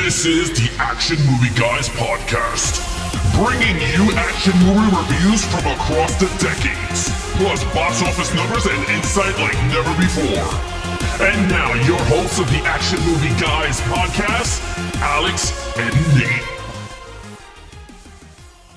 This is the Action Movie Guys podcast, bringing you action movie reviews from across the decades, plus box office numbers and insight like never before. And now, your hosts of the Action Movie Guys podcast, Alex and Nate.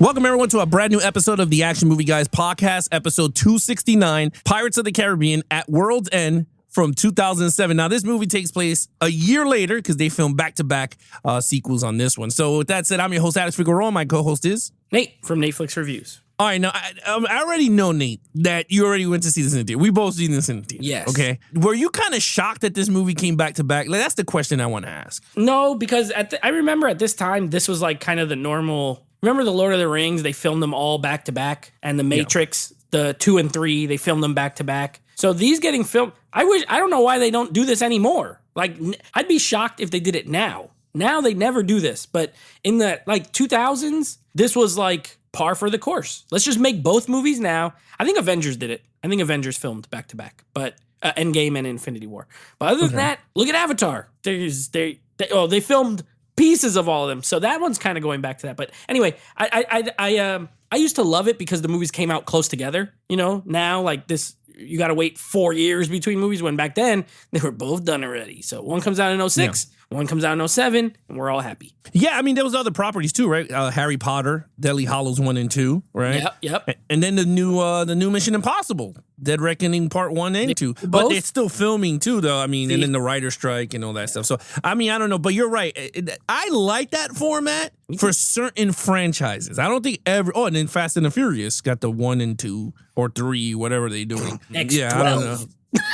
Welcome, everyone, to a brand new episode of the Action Movie Guys podcast, episode 269, Pirates of the Caribbean at World's End from 2007. Now, this movie takes place a year later because they filmed back-to-back sequels on this one. So with that said, I'm your host, Alex Figueroa. My co-host is Nate from Netflix Reviews. All right, now, I already know, Nate, that you already went to see this in the theater. We both seen this in the theater. Yes. Okay. Were you kind of shocked that this movie came back-to-back? Like, that's the question I want to ask. No, because I remember at this time, this was like kind of the normal. Remember the Lord of the Rings? They filmed them all back-to-back. And the Matrix, the 2 and 3, they filmed them back-to-back. So these getting filmed, I don't know why they don't do this anymore. Like, I'd be shocked if they did it now. Now they never do this. But in the, 2000s, this was like par for the course. Let's just make both movies now. I think Avengers did it. I think Avengers filmed back-to-back. But Endgame and Infinity War. But other than that, look at Avatar. They filmed pieces of all of them. So that one's kind of going back to that. But anyway, I used to love it because the movies came out close together. You know, now like this, you got to wait 4 years between movies when back then they were both done already. So one comes out in 06, one comes out in 07, and we're all happy. Yeah, I mean, there was other properties too, right? Harry Potter, Deathly Hallows 1 and 2, right? Yep. And then the new Mission Impossible, Dead Reckoning Part 1 and 2. But Both? they're still filming too, though. I mean, and then the writer's strike and all that stuff. So, I mean, I don't know, but you're right. I like that format for certain franchises. I don't think and then Fast and the Furious got the 1 and 2 or 3, whatever they're doing. X12. Yeah, I don't know.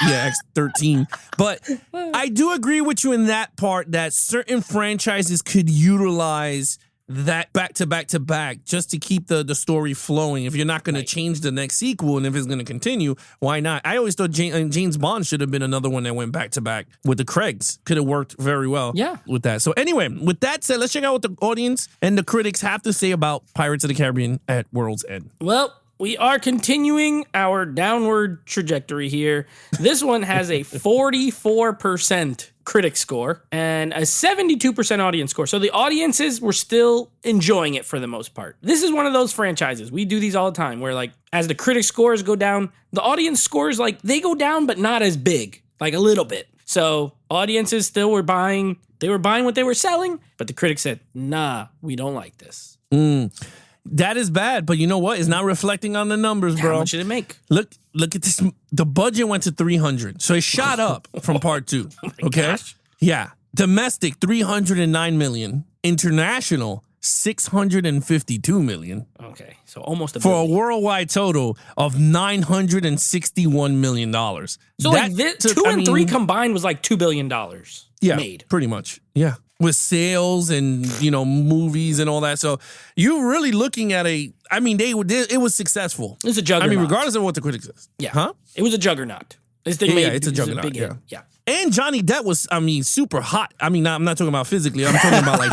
Yeah, X13. But I do agree with you in that part that certain franchises could utilize that back to back just to keep the story flowing. If you're not going to change the next sequel and if it's going to continue, why not? I always thought James Bond should have been another one that went back to back with the Craigs. Could have worked very well with that. So anyway, with that said, let's check out what the audience and the critics have to say about Pirates of the Caribbean at World's End. Well, we are continuing our downward trajectory here. This one has a 44% critic score and a 72% audience score. So the audiences were still enjoying it for the most part. This is one of those franchises. We do these all the time where like as the critic scores go down, the audience scores like they go down but not as big, like a little bit. So audiences still were buying. They were buying what they were selling, but the critics said, nah, we don't like this. That is bad, but you know what? It's not reflecting on the numbers, bro. How much did it make? Look at this. The budget went to 300, so it shot up from part 2. Okay, gosh. Yeah. Domestic 309 million, international 652 million. Okay, so almost a for a billion. worldwide total of $961 million. So like this, 2 and 3 combined was like $2 billion made. Pretty much. Yeah. With sales and, movies and all that. So you're really looking at it was successful. It's a juggernaut. I mean, regardless of what the critics says. Yeah. Huh? It was a juggernaut. This thing it's a juggernaut. Big hit. Yeah. And Johnny Depp was, super hot. I mean, I'm not talking about physically. I'm talking about like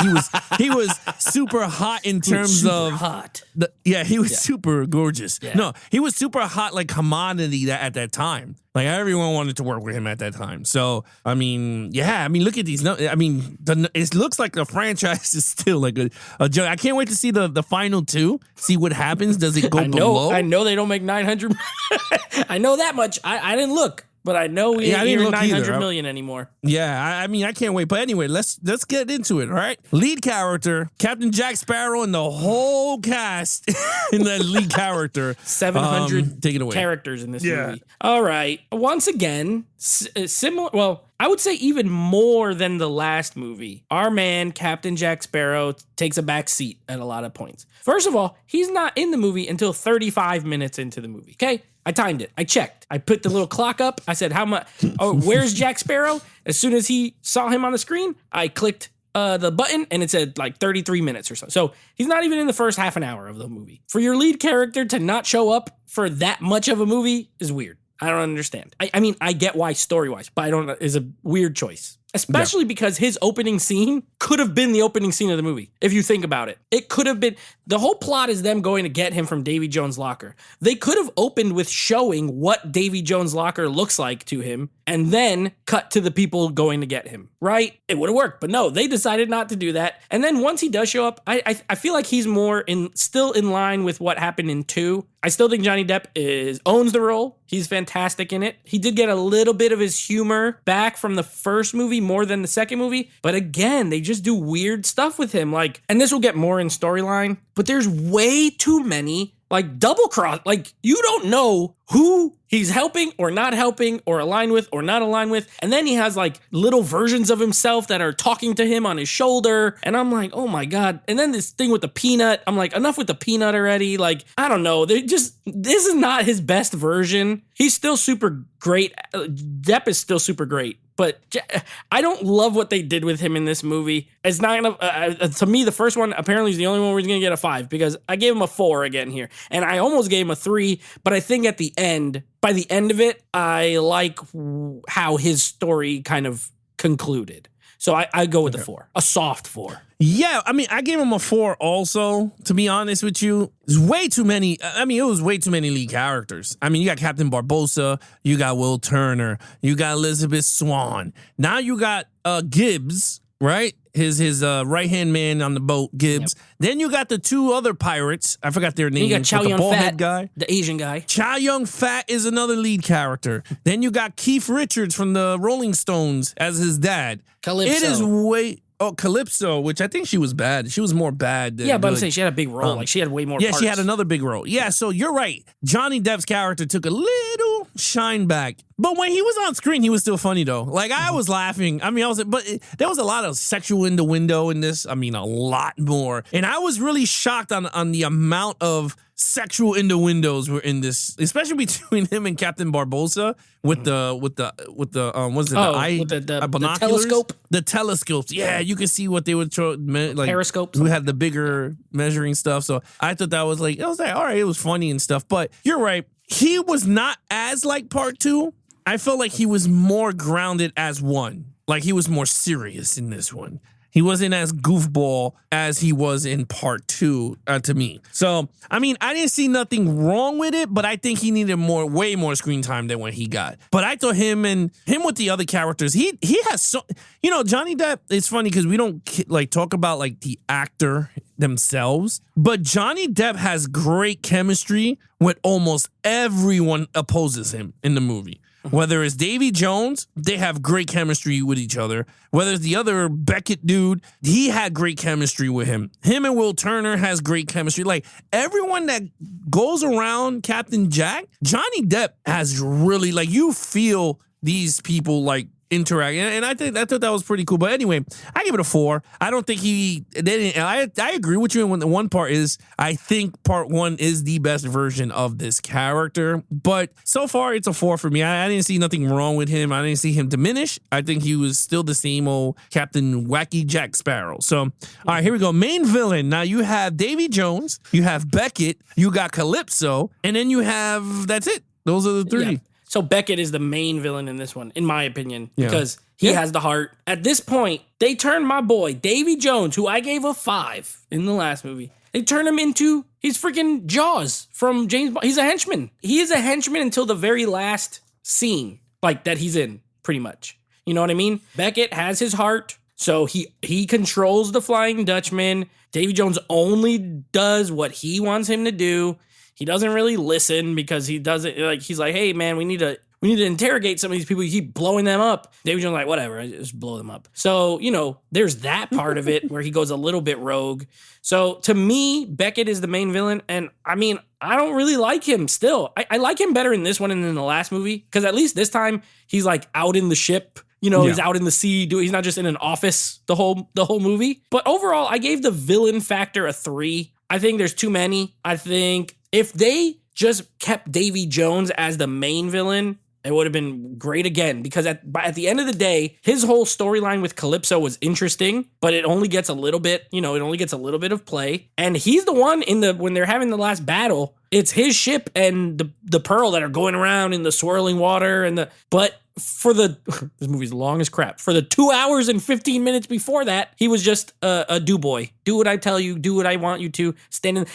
he was super hot in terms of hot. He was super gorgeous. Yeah. No, he was super hot like commodity at that time. Like everyone wanted to work with him at that time. So look at these. It looks like the franchise is still like a joke. I can't wait to see the final 2. See what happens. Does it go below? I know they don't make 900. I know that much. I didn't look. But I know we ain't hearing 900 million anymore. Yeah, I can't wait. But anyway, let's get into it, all right? Lead character, Captain Jack Sparrow and the whole cast in that lead character. 700 take it away. Characters in this movie. All right. Once again, similar, well, I would say even more than the last movie. Our man, Captain Jack Sparrow, takes a back seat at a lot of points. First of all, he's not in the movie until 35 minutes into the movie, okay? I timed it. I checked. I put the little clock up. I said, how much? Oh, where's Jack Sparrow? As soon as he saw him on the screen, I clicked the button and it said like 33 minutes or so. So he's not even in the first half an hour of the movie. For your lead character to not show up for that much of a movie is weird. I don't understand. I mean, I get why story-wise, but is a weird choice. especially because his opening scene could have been the opening scene of the movie. If you think about it, it could have been. The whole plot is them going to get him from Davy Jones' locker. They could have opened with showing what Davy Jones' locker looks like to him and then cut to the people going to get him, right? It would have worked, but no, they decided not to do that. And then once he does show up, I feel like he's still in line with what happened in 2. I still think Johnny Depp owns the role. He's fantastic in it. He did get a little bit of his humor back from the first movie more than the second movie. But again, they just do weird stuff with him. Like, and this will get more in storyline, but there's way too many like double cross. Like, you don't know who he's helping or not helping or aligned with or not aligned with. And then he has like little versions of himself that are talking to him on his shoulder. And I'm like, oh my God. And then this thing with the peanut, I'm like, enough with the peanut already. Like, I don't know. This is not his best version. He's still super great. Depp is still super great. But I don't love what they did with him in this movie. It's not gonna, to me, the first one apparently is the only one where he's gonna get a 5 because I gave him a 4 again here. And I almost gave him a 3, but I think by the end of it, I like how his story kind of concluded. So I go with the 4, a soft 4. Yeah, I mean, I gave him a 4 also, to be honest with you. It's way too many. I mean, it was way too many lead characters. I mean, you got Captain Barbossa, you got Will Turner, you got Elizabeth Swann. Now you got Gibbs, right? His right-hand man on the boat, Gibbs. Yep. Then you got the 2 other pirates. I forgot their names. You got Chow Yun Fat, guy. the Asian guy. Chow Yun Fat is another lead character. Then you got Keith Richards from the Rolling Stones as his dad. Calypso. It is way... Oh, Calypso, which I think she was bad. She was more bad than but good. I'm saying she had a big role. Like, she had way more Yeah, parts. she had another big role. Yeah, so you're right. Johnny Depp's character took a little shine back. But when he was on screen, he was still funny, though. Like, I was laughing. I mean, there was a lot of sexual innuendo in this. I mean, a lot more. And I was really shocked on the amount of sexual innuendos were in this, especially between him and Captain Barbossa with the binoculars? The telescope? The telescopes. Yeah, you can see what they would show, like periscopes. Who had the bigger measuring stuff. So I thought that was like, all right, it was funny and stuff. But you're right. He was not as like part 2. I felt like he was more grounded as 1. Like, he was more serious in this one. He wasn't as goofball as he was in part 2 to me. So, I mean, I didn't see nothing wrong with it, but I think he needed way more screen time than what he got. But I thought him with the other characters, he has so, Johnny Depp, it's funny because we don't like talk about like the actor themselves, but Johnny Depp has great chemistry with almost everyone opposes him in the movie. Whether it's Davy Jones, they have great chemistry with each other. Whether it's the other Beckett dude, he had great chemistry with him. Him and Will Turner has great chemistry. Like, everyone that goes around Captain Jack, Johnny Depp has really, like, you feel these people, like, interact, and I thought that was pretty cool. But anyway, I give it a 4. I don't think I agree with you. When the one part is, I think part 1 is the best version of this character. But so far, it's a 4 for me. I didn't see nothing wrong with him. I didn't see him diminish. I think he was still the same old Captain Wacky Jack Sparrow. So, all right, here we go. Main villain. Now you have Davy Jones, you have Beckett, you got Calypso, and then you have, that's it. Those are the 3. Yeah. So Beckett is the main villain in this one, in my opinion, because he has the heart. At this point, they turned my boy, Davy Jones, who I gave a 5 in the last movie. They turned him into, he's freaking Jaws from James Bond. He's a henchman. He is a henchman until the very last scene, like, that he's in, pretty much. You know what I mean? Beckett has his heart, so he controls the Flying Dutchman. Davy Jones only does what he wants him to do. He doesn't really listen because he doesn't, like, he's like, hey man, we need to interrogate some of these people. You keep blowing them up. Davy Jones like, whatever, I just blow them up. So, there's that part of it where he goes a little bit rogue. So to me, Beckett is the main villain. And I mean, I don't really like him still. I like him better in this one than in the last movie. Because at least this time he's like out in the ship. He's out in the sea. He's not just in an office the whole movie. But overall, I gave the villain factor a 3. I think there's too many. I think if they just kept Davy Jones as the main villain, it would have been great again. Because at the end of the day, his whole storyline with Calypso was interesting, but it only gets a little bit, it only gets a little bit of play. And he's the one when they're having the last battle, it's his ship and the Pearl that are going around in the swirling water but this movie's long as crap. For the 2 hours and 15 minutes before that, he was just a do boy. Do what I tell you. Do what I want you to.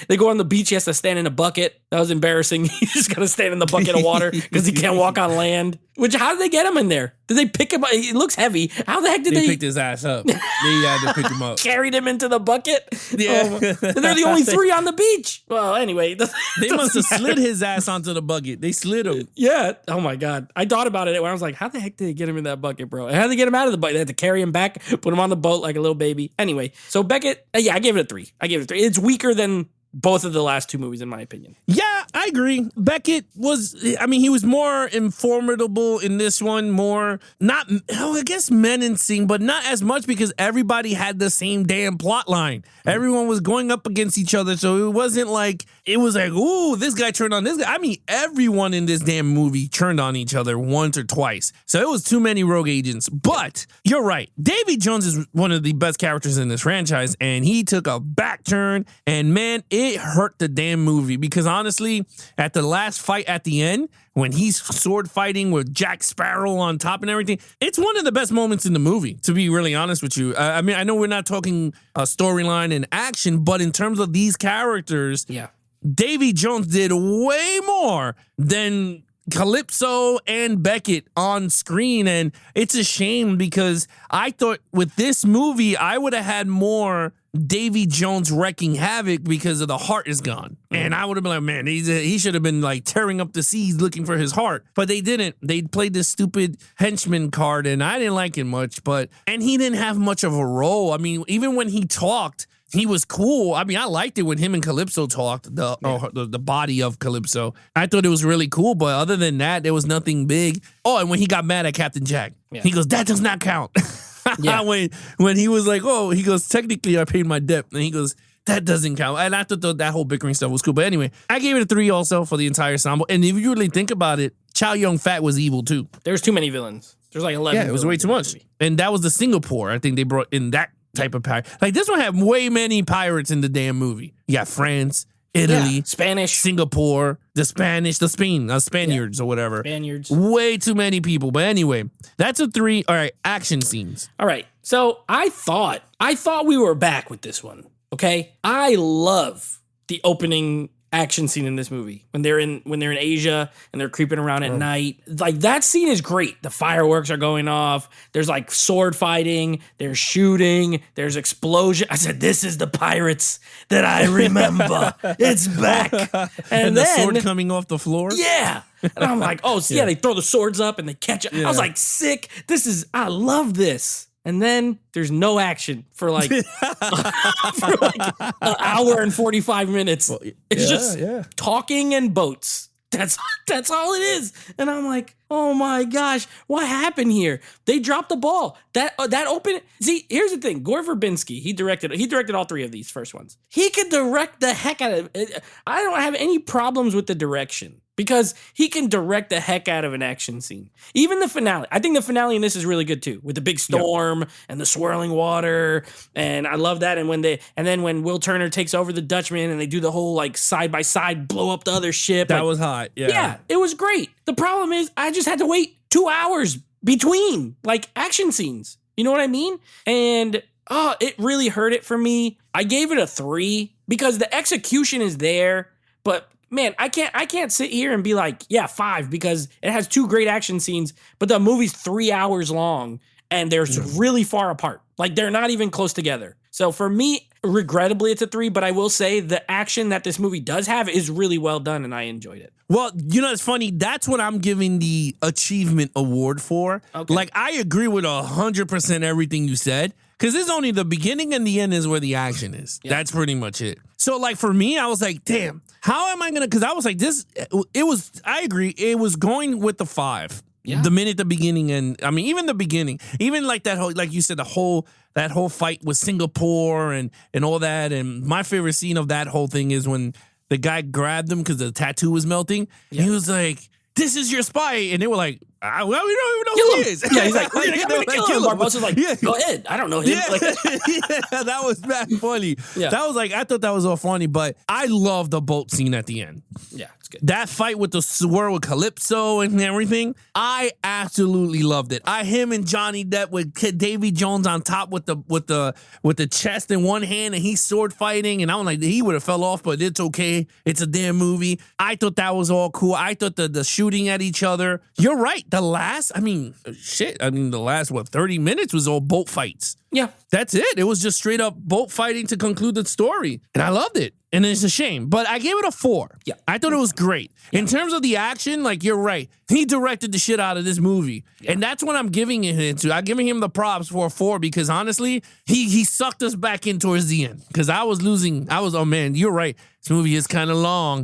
They go on the beach. He has to stand in a bucket. That was embarrassing. He's just got to stand in the bucket of water because he can't walk on land. How did they get him in there? Did they pick him up? It looks heavy. How the heck did they picked his ass up? They had to pick him up. Carried him into the bucket? Yeah. They're the only three on the beach. Well, anyway. They must have slid his ass onto the bucket. They slid him. Yeah. Oh, my God. I thought about it when I was like, how the heck did they get him in that bucket, bro? And how did they get him out of the bucket? They had to carry him back, put him on the boat like a little baby. Anyway, so Beckett, I gave it a 3. It's weaker than both of the last two movies, in my opinion. Yeah, I agree. Beckett he was more formidable in this one, I guess menacing, but not as much because everybody had the same damn plot line. Everyone was going up against each other, so it wasn't like, ooh, this guy turned on this guy. I mean, everyone in this damn movie turned on each other once or twice. So it was too many rogue agents. But you're right. Davy Jones is one of the best characters in this franchise, and he took a back turn, and man, it hurt the damn movie because honestly, at the last fight at the end, when he's sword fighting with Jack Sparrow on top and everything, it's one of the best moments in the movie, to be really honest with you. I mean, I know we're not talking storyline and action, but in terms of these characters, Davy Jones did way more than Calypso and Beckett on screen, and it's a shame because I thought with this movie, I would have had more Davy Jones wrecking havoc because of the heart is gone. And I would have been like, man, he should have been like tearing up the seas looking for his heart. But they didn't. They played this stupid henchman card, and I didn't like it much. And he didn't have much of a role. I mean, even when he talked, he was cool. I mean, I liked it when him and Calypso talked, the body of Calypso. I thought it was really cool, but other than that, there was nothing big. Oh, and when he got mad at Captain Jack, he goes, that does not count. Yeah. when he was like, oh, he goes, technically I paid my debt. And he goes, that doesn't count. And I thought that whole bickering stuff was cool. But anyway, I gave it a 3 also for the entire ensemble. And if you really think about it, Chow Yun-fat was evil too. There's too many villains. There's like 11. Yeah, it was way too much. And that was the Singapore. I think they brought in that type of pirate. Like this one had way many pirates in the damn movie. You got France, Italy, Spanish, Singapore, Spaniards or whatever. Spaniards. Way too many people. But anyway, that's a 3. All right, action scenes. All right. So I thought we were back with this one. Okay. I love the opening action scene in this movie when they're in Asia and they're creeping around at night. Like that scene is great. The fireworks are going off. There's like sword fighting. There's shooting. There's explosion. I said, this is the pirates that I remember. It's back. And the sword coming off the floor. Yeah. And I'm like, they throw the swords up and they catch it. Yeah. I was like, sick. I love this. And then there's no action for like an hour and 45 minutes. Well, it's just talking and boats. That's all it is. And I'm like, oh my gosh, what happened here? They dropped the ball. That open. See, here's the thing. Gore Verbinski, he directed all 3 of these first ones. He could direct the heck out of it. I don't have any problems with the direction because he can direct the heck out of an action scene. Even the finale. I think the finale in this is really good too, with the big storm and the swirling water. And I love that. And then when Will Turner takes over the Dutchman and they do the whole like side by side blow up the other ship. That was hot. Yeah. Yeah, it was great. The problem is I just had to wait 2 hours between like action scenes. You know what I mean? And it really hurt it for me. I gave it a 3 because the execution is there, but man, I can't sit here and be like, 5 because it has 2 great action scenes, but the movie's 3 hours long and they're really far apart. Like they're not even close together. So for me, regrettably, it's a 3, but I will say the action that this movie does have is really well done and I enjoyed it. Well, you know, it's funny. That's what I'm giving the achievement award for. Okay. Like, I agree with 100% everything you said, because it's only the beginning and the end is where the action is. Yeah. That's pretty much it. So, like, for me, I was like, damn, how am I going to, because I was like, I agree, it was going with the 5. Yeah. The minute the beginning, and I mean, even the beginning, even like that whole, like you said, that whole fight with Singapore and all that. And my favorite scene of that whole thing is when the guy grabbed him because the tattoo was melting. Yeah. He was like, "This is your spy," and they were like, "Well, we don't even know who he is." Yeah, he's like, "We're gonna kill him." Barbossa's like, "Go ahead, I don't know him." Yeah, yeah, that was that funny. Yeah. That was like, I thought that was all funny, but I love the boat scene at the end. Yeah, good. That fight with the swirl with Calypso and everything, I absolutely loved it. Him and Johnny Depp with Davy Jones on top with the chest in one hand, and he's sword fighting, and I'm like, he would have fell off, but it's okay. It's a damn movie. I thought that was all cool. I thought the shooting at each other. You're right. The last 30 minutes was all boat fights. Yeah. That's it. It was just straight up boat fighting to conclude the story. And I loved it. And it's a shame. But I gave it a 4. Yeah. I thought it was great. Yeah. In terms of the action, like, you're right. He directed the shit out of this movie. Yeah. And that's what I'm giving it to. I'm giving him the props for a 4 because honestly, he sucked us back in towards the end. Because I was, oh man, you're right. This movie is kind of long.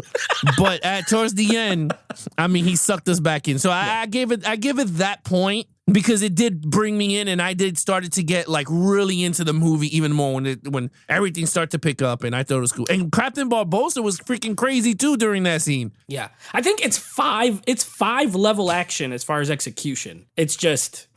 But towards the end, I mean, he sucked us back in. So I give it that point. Because it did bring me in, and I did started to get like really into the movie even more when everything started to pick up, and I thought it was cool. And Captain Barbosa was freaking crazy too during that scene. Yeah, I think it's 5 level action as far as execution. It's just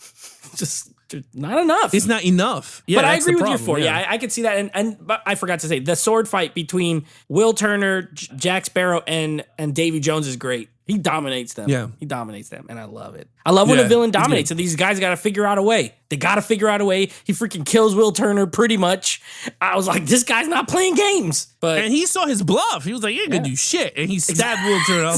not enough. It's not enough. Yeah, but I agree with you 4. Yeah, I could see that. But I forgot to say the sword fight between Will Turner, Jack Sparrow, and Davy Jones is great. He dominates them. Yeah. He dominates them, and I love it. I love when a villain dominates, and these guys got to figure out a way. They got to figure out a way. He freaking kills Will Turner pretty much. I was like, this guy's not playing games. And he saw his bluff. He was like, you ain't gonna do shit. And he stabbed Will Turner.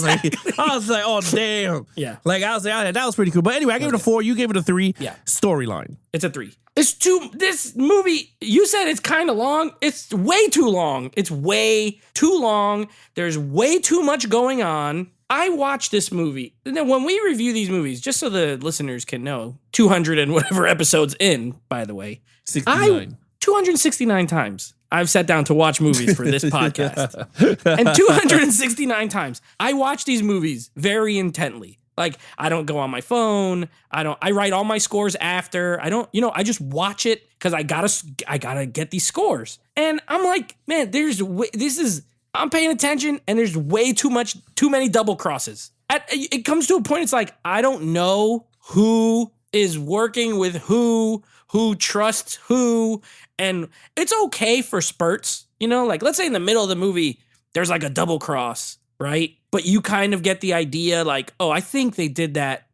I was like, oh, damn. Yeah. Like, I was like, that was pretty cool. But anyway, I gave it a 4. You gave it a 3. Yeah. Storyline. It's a 3. This movie, you said it's kind of long. It's way too long. It's way too long. There's way too much going on. I watched this movie. Now, when we review these movies, just so the listeners can know, 200 and whatever episodes in, by the way, 269 times I've sat down to watch movies for this podcast. And 269 times I watch these movies very intently. Like, I don't go on my phone. I write all my scores after. I just watch it because I gotta get these scores. And I'm like, man, I'm paying attention, and there's way too many double crosses. It comes to a point, it's like, I don't know who is working with who trusts who, and it's okay for spurts, like, let's say in the middle of the movie, there's like a double cross, right? But you kind of get the idea, like, oh, I think they did that,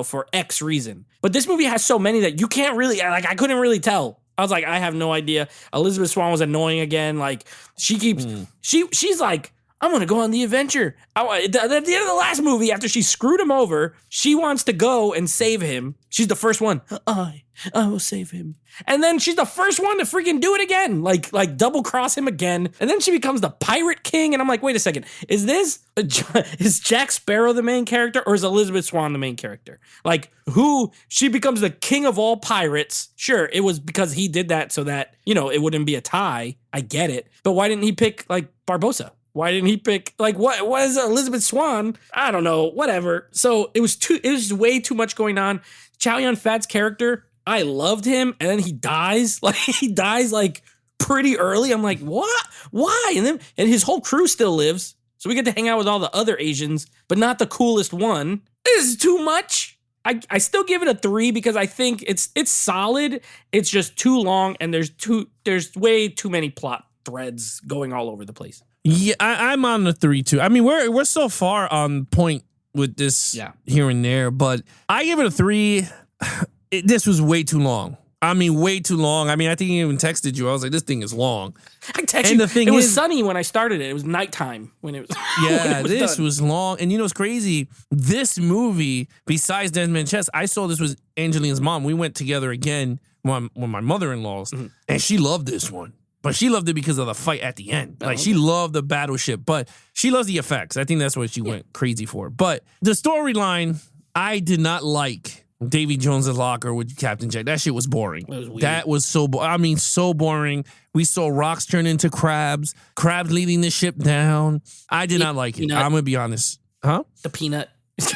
for X reason. But this movie has so many that you can't really, like, I couldn't really tell. I was like, I have no idea. Elizabeth Swann was annoying again. Like, she keeps, she's like, I'm going to go on the adventure. At the end of the last movie, after she screwed him over, she wants to go and save him. She's the first one. I will save him. And then she's the first one to freaking do it again. Like double cross him again. And then she becomes the pirate king. And I'm like, wait a second. Is Jack Sparrow the main character, or is Elizabeth Swann the main character? Like, she becomes the king of all pirates. Sure, it was because he did that so that, it wouldn't be a tie. I get it. But why didn't he pick, like, Barbosa? Why didn't he pick, like, what is Elizabeth Swann? I don't know, whatever. So it was way too much going on. Chow Yun-Fat's character, I loved him, and then he dies. Like, pretty early. I'm like, what? Why? And his whole crew still lives. So we get to hang out with all the other Asians, but not the coolest one. This is too much. I still give it a 3 because I think it's solid. It's just too long, and there's way too many plot threads going all over the place. Yeah, I'm on the 3 too. I mean, we're so far on point with this here and there, but I give it a 3. This was way too long. I mean, way too long. I mean, I think I even texted you. I was like, this thing is long. I texted you. It was sunny when I started it. It was nighttime when it was. Yeah, this was long. And what's crazy? This movie, besides Desmond Chess, I saw this with Angelina's mom. We went together again when my mother-in-law's, and she loved this one. But she loved it because of the fight at the end. Like, she loved the battleship, but she loves the effects. I think that's what she went crazy for. But the storyline, I did not like Davy Jones' locker with Captain Jack. That shit was boring. It was weird. That was so so boring. We saw rocks turn into crabs leading the ship down. I did not like it. I'm going to be honest. Huh? The peanut.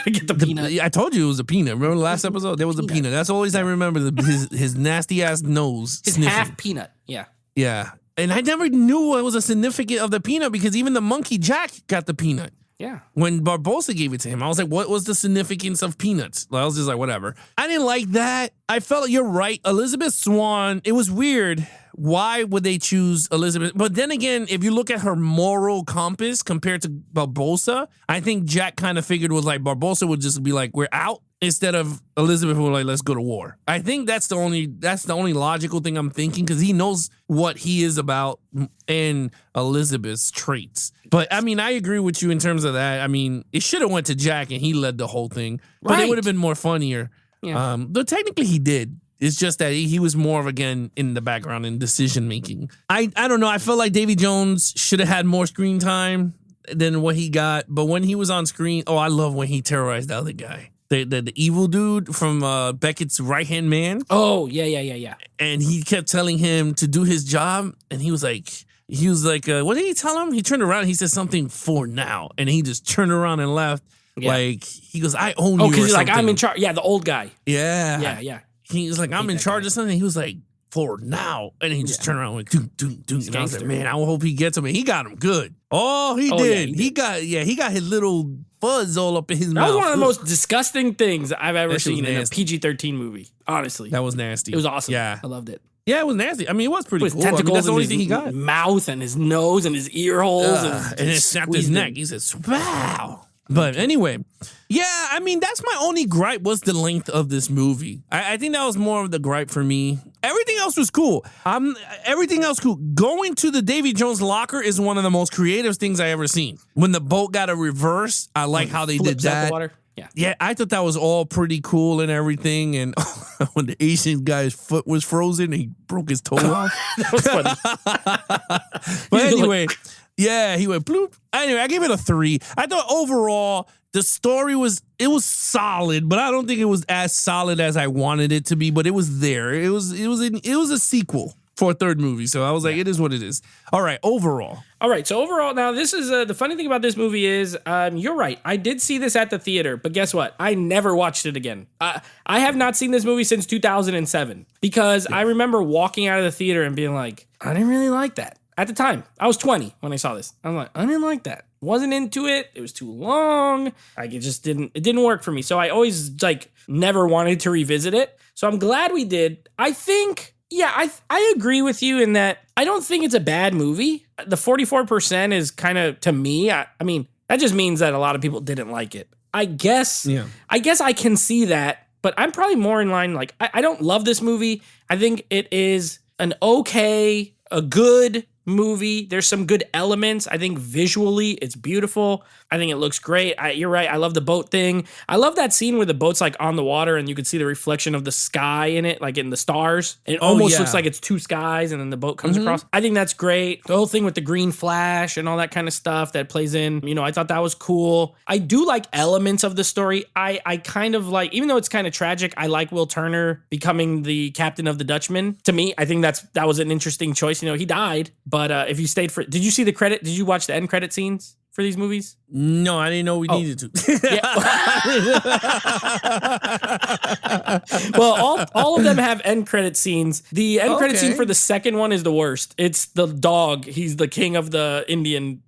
Get the peanut. I told you it was a peanut. Remember the last episode? There was a peanut. That's always I remember, his nasty ass nose. His sniffing. half peanut. Yeah. Yeah. And I never knew what was a significant of the peanut because even the monkey Jack got the peanut. Yeah. When Barbosa gave it to him, I was like, what was the significance of peanuts? I was just like, whatever. I didn't like that. I felt like you're right. Elizabeth Swann, it was weird. Why would they choose Elizabeth? But then again, if you look at her moral compass compared to Barbosa, I think Jack kind of figured was like Barbosa would just be like, we're out. Instead of Elizabeth were like, let's go to war. I think that's the only logical thing I'm thinking, because he knows what he is about and Elizabeth's traits. But I mean, I agree with you in terms of that. I mean, it should have went to Jack and he led the whole thing, but it would have been more funnier. Yeah. Though technically he did. It's just that he was more of, again, in the background in decision making. I don't know. I felt like Davy Jones should have had more screen time than what he got. But when he was on screen, I love when he terrorized the other guy. The evil dude from Beckett's right-hand man. Oh, yeah. And he kept telling him to do his job. And he was like, what did he tell him? He turned around and he said something, for now. And he just turned around and left. Yeah. Like, he goes, I own you. Oh, because he's like, I'm in charge. Yeah, the old guy. Yeah. Yeah. He was like, I'm in charge of something. He was like, for now. And he just turned around and went, doom. And I was like, man, I hope he gets him. And he got him good. Oh, he did. Yeah, he got his little fuzz all up in his mouth. That was one of the most disgusting things I've ever seen in a PG-13 movie. Honestly. That was nasty. It was awesome. Yeah. I loved it. Yeah, it was nasty. I mean, it was pretty cool. Tentacles, that's the only thing he got. Mouth and his nose and his ear holes. And it snapped his neck. He said, wow. But anyway, yeah, I mean, that's my only gripe was the length of this movie. I think that was more of the gripe for me. Everything else was cool. Everything else cool. Going to the Davy Jones locker is one of the most creative things I ever seen. When the boat got a reverse, I like how they did that. The water. Yeah, I thought that was all pretty cool and everything. And when the Asian guy's foot was frozen, he broke his toe off. That was funny. But anyway, yeah, he went bloop. Anyway, I gave it a 3. I thought overall the story was solid, but I don't think it was as solid as I wanted it to be. But it was there. It was a sequel for a third movie. So I was like, it is what it is. All right, overall. So overall, now this is the funny thing about this movie is you're right. I did see this at the theater, but guess what? I never watched it again. I have not seen this movie since 2007 because I remember walking out of the theater and being like, I didn't really like that. At the time, I was 20 when I saw this. I was like, I didn't like that. Wasn't into it. It was too long. Like it didn't work for me. So I always never wanted to revisit it. So I'm glad we did. I think, I agree with you in that I don't think it's a bad movie. The 44% is kind of, to me, I mean, that just means that a lot of people didn't like it. I guess I can see that, but I'm probably more in line. Like, I don't love this movie. I think it is a good movie. There's some good elements. I think visually it's beautiful. I think it looks great. You're right. I love the boat thing. I love that scene where the boat's like on the water and you can see the reflection of the sky in it, like in the stars. It almost looks like it's two skies and then the boat comes across. I think that's great. The whole thing with the green flash and all that kind of stuff that plays in, I thought that was cool. I do like elements of the story. I kind of like, even though it's kind of tragic, I like Will Turner becoming the captain of the Dutchman. To me, I think that was an interesting choice. He died, but if you stayed did you see the credit? Did you watch the end credit scenes for these movies? No, I didn't know we needed to. Well, all of them have end credit scenes. The end credit scene for the second one is the worst. It's the dog. He's the king of the Indian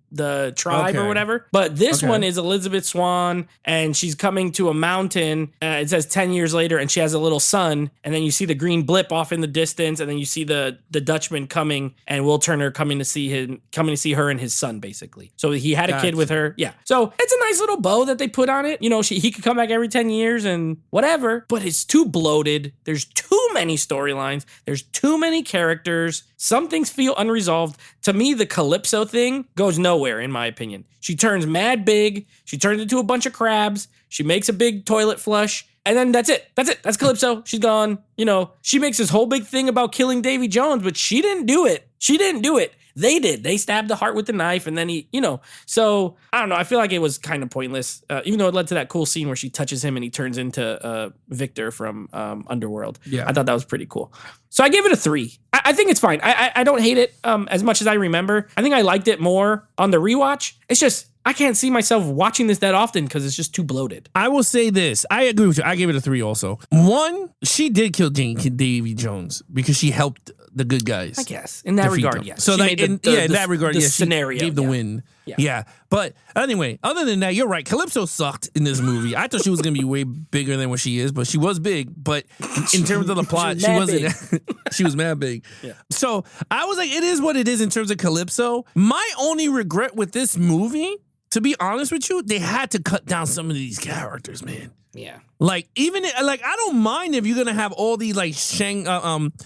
tribe or whatever. But this one is Elizabeth Swann, and she's coming to a mountain. It says 10 years later, and she has a little son. And then you see the green blip off in the distance, and then you see the Dutchman coming, and Will Turner coming to see her and his son, basically. So he had a kid with her. Yeah. So it's a nice little bow that they put on it. He could come back every 10 years and whatever, but it's too bloated. There's too many storylines. There's too many characters. Some things feel unresolved. To me, the Calypso thing goes nowhere, in my opinion. She turns mad big. She turns into a bunch of crabs. She makes a big toilet flush. And then that's it. That's Calypso. She's gone. She makes this whole big thing about killing Davy Jones, but she didn't do it. They did. They stabbed the heart with the knife, and then So, I don't know. I feel like it was kind of pointless, even though it led to that cool scene where she touches him and he turns into Victor from Underworld. Yeah. I thought that was pretty cool. So I gave it a 3. I think it's fine. I don't hate it as much as I remember. I think I liked it more on the rewatch. It's just, I can't see myself watching this that often because it's just too bloated. I will say this. I agree with you. I gave it a 3 also. 1, she did kill Davy Jones because she helped the good guys. I guess. In that regard, them. yes. So she in that regard, the yes, scenario she gave the win. Yeah. But anyway, other than that, you're right. Calypso sucked in this movie. I thought she was going to be way bigger than what she is, but she was big. But in terms of the plot, she wasn't. She was mad big. Yeah. So I was like, it is what it is in terms of Calypso. My only regret with this movie, to be honest with you, they had to cut down some of these characters, man. Yeah. Like even like I don't mind if you're gonna have all these like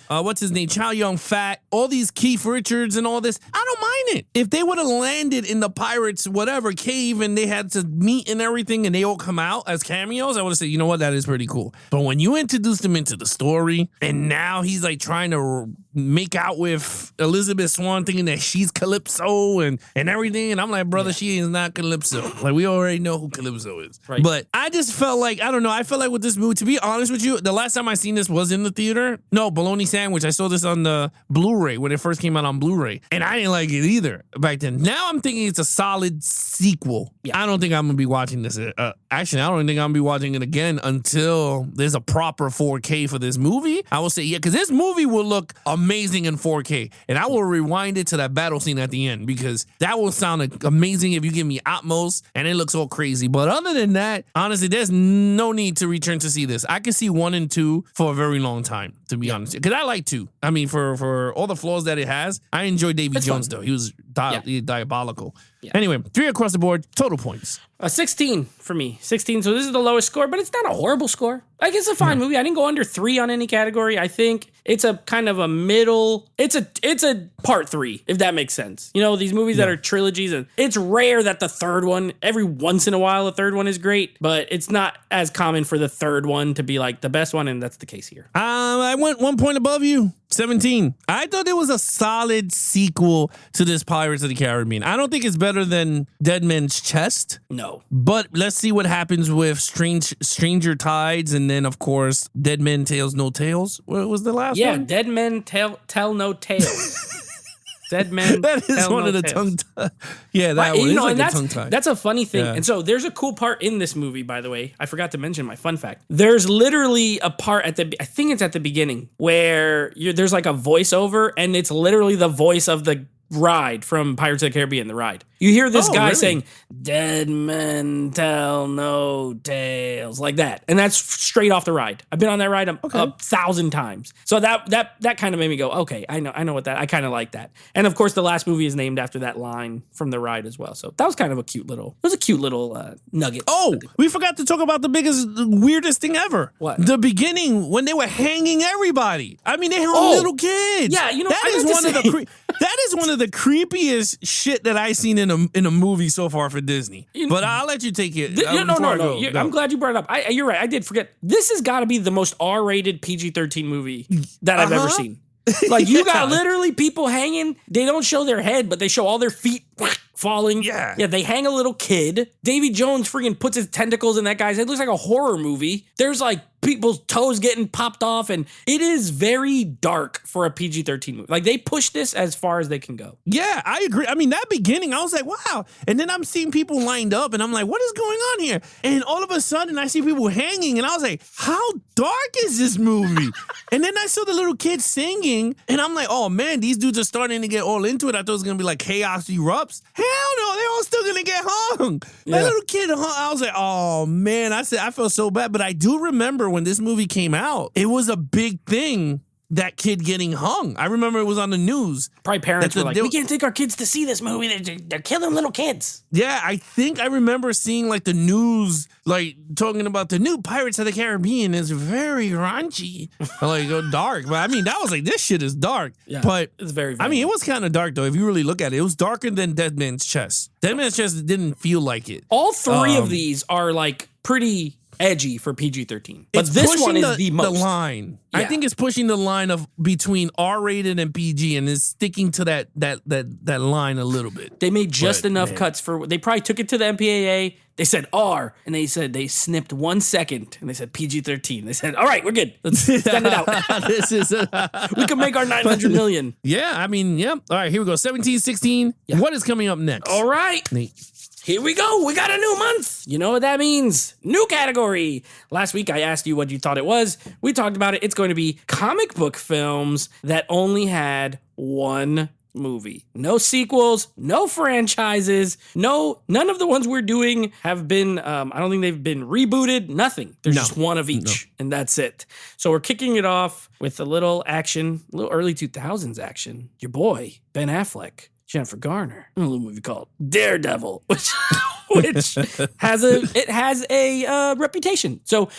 what's his name, Chow Yun Fat, all these Keith Richards and all this. I don't mind it if they would have landed in the pirates whatever cave and they had to meet and everything and they all come out as cameos. I would have said, you know what, that is pretty cool. But when you introduce them into the story and now he's like trying to make out with Elizabeth Swann, thinking that she's Calypso and everything, and I'm like, brother, she is not Calypso. Like we already know who Calypso is. Right. But I just felt like I don't know. I felt like with this movie, to be honest with you, the last time I seen this was in the theater. No, Bologna Sandwich. I saw this on the Blu-ray when it first came out on Blu-ray, and I didn't like it either back then. Now I'm thinking it's a solid sequel. Yeah. I don't think I'm gonna be watching this. Actually, I don't even think I'm gonna be watching it again until there's a proper 4K for this movie. I will say, yeah, because this movie will look amazing in 4K, and I will rewind it to that battle scene at the end because that will sound amazing if you give me Atmos and it looks all crazy. But other than that, honestly, there's no need to return to see this. I can see 1 and 2 for a very long time, to be honest, because I like 2. I mean, for all the flaws that it has, I enjoy Davy Jones though. He was diabolical. Yeah. Anyway, 3 across the board, total points. 16 for me. 16. So this is the lowest score, but it's not a horrible score. Like it's a fine movie. I didn't go under 3 on any category. I think it's a kind of a middle. It's a part 3, if that makes sense. You know, these movies that are trilogies, and it's rare that the third one, every once in a while, the third one is great, but it's not as common for the third one to be like the best one, and that's the case here. I went 1 point above you. 17. I thought it was a solid sequel to this Pirates of the Caribbean. I don't think it's better than Dead Man's Chest. No. But let's see what happens with Stranger Tides, and then, of course, Dead Men Tales No Tales. What was the last one? Yeah, Dead Men Tell No Tales. Dead Men. That is one of the tongue tie. Yeah, that one. Like a tongue tie. That's a funny thing. Yeah. And so there's a cool part in this movie, by the way. I forgot to mention my fun fact. There's literally a part I think it's at the beginning, where there's like a voiceover, and it's literally the voice of the ride from Pirates of the Caribbean, the ride. You hear this guy saying, "Dead men tell no tales," like that. And that's straight off the ride. I've been on that ride a 1,000 times. So that kind of made me go, okay, I know what that, I kind of like that. And of course, the last movie is named after that line from the ride as well. So that was kind of a cute little nugget. Oh, we forgot to talk about the weirdest thing ever. What? The beginning when they were hanging everybody. I mean, they hung little kids. Yeah, you know, that is one of the creepiest shit that I've seen in a movie so far for Disney. But I'll let you take it. No. I'm glad you brought it up. You're right. I did forget. This has got to be the most R-rated PG-13 movie that I've ever seen. Like you got literally people hanging. They don't show their head, but they show all their feet falling. Yeah, they hang a little kid. Davy Jones freaking puts his tentacles in that guy's head. It looks like a horror movie. There's like people's toes getting popped off, and it is very dark for a PG-13 movie. Like they push this as far as they can go. Yeah, I agree. I mean, that beginning, I was like, wow. And then I'm seeing people lined up, and I'm like, what is going on here? And all of a sudden, I see people hanging, and I was like, how dark is this movie? And then I saw the little kid singing, and I'm like, oh man, these dudes are starting to get all into it. I thought it was gonna be like chaos erupts. Hell no, they're all still gonna get hung. Yeah. That little kid hung. I was like, oh man, I felt so bad. But I do remember when this movie came out, it was a big thing. That kid getting hung. I remember it was on the news. Probably parents were like, we can't take our kids to see this movie. They're killing little kids. Yeah, I think I remember seeing like the news, like talking about the new Pirates of the Caribbean is very raunchy. Like dark. But I mean, that was like, this shit is dark. Yeah, but it's very I mean, it was kind of dark though. If you really look at it, it was darker than Dead Man's Chest. Dead Man's Chest didn't feel like it. All three of these are like pretty edgy for PG-13. But this one is the most. The line. Yeah. I think it's pushing the line of between R-rated and PG, and is sticking to that line a little bit. They made just enough cuts for. They probably took it to the MPAA. They said R, and they said they snipped 1 second, and they said PG-13. They said, all right, we're good. Let's send it out. This is We can make our 900 million. yeah. I mean, yeah. All right, here we go. 17-16. Yeah. What is coming up next? All right. Nate. Here we go. We got a new month. You know what that means? New category. Last week I asked you what you thought it was. We talked about it. It's going to be comic book films that only had one movie. No sequels, no franchises, none of the ones we're doing have been I don't think they've been rebooted, nothing. There's just one of each and that's it. So we're kicking it off with a little action, a little early 2000s action. Your boy, Ben Affleck, Jennifer Garner, a little movie called Daredevil, which has a reputation. So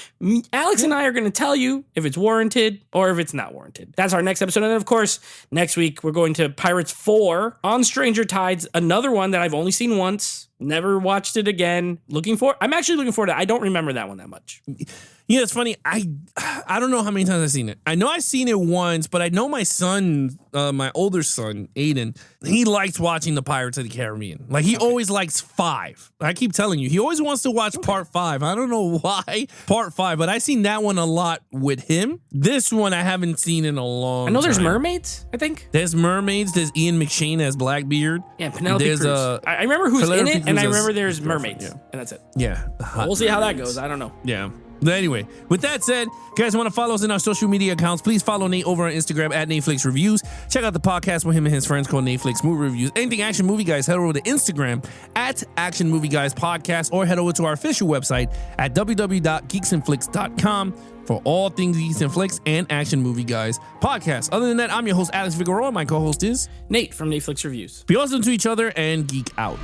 Alex and I are going to tell you if it's warranted or if it's not warranted. That's our next episode. And then, of course, next week we're going to Pirates 4 on Stranger Tides, another one that I've only seen once, never watched it again. I'm actually looking forward to it. I don't remember that one that much. Yeah, it's funny. I don't know how many times I've seen it. I know I've seen it once, but I know my son, my older son, Aiden, he likes watching the Pirates of the Caribbean. Like, he always likes 5. I keep telling you, he always wants to watch part 5. I don't know why part 5, but I've seen that one a lot with him. This one I haven't seen in a long time. I know there's mermaids, I think. There's mermaids. There's Ian McShane as Blackbeard. Yeah, Penelope Cruz. I remember who's in it, and I remember there's mermaids, and that's it. Yeah. We'll see how that goes. I don't know. Yeah. But anyway, with that said, guys, want to follow us in our social media accounts, please follow Nate over on Instagram at Netflix Reviews. Check out the podcast with him and his friends called Netflix Movie Reviews. Anything Action Movie Guys, head over to Instagram at Action Movie Guys Podcast, or head over to our official website at www.geeksandflix.com for all things Geeks and Flicks and Action Movie Guys podcast. Other than that, I'm your host, Alex Figueroa. My co-host is Nate from Netflix Reviews. Be awesome to each other and geek out.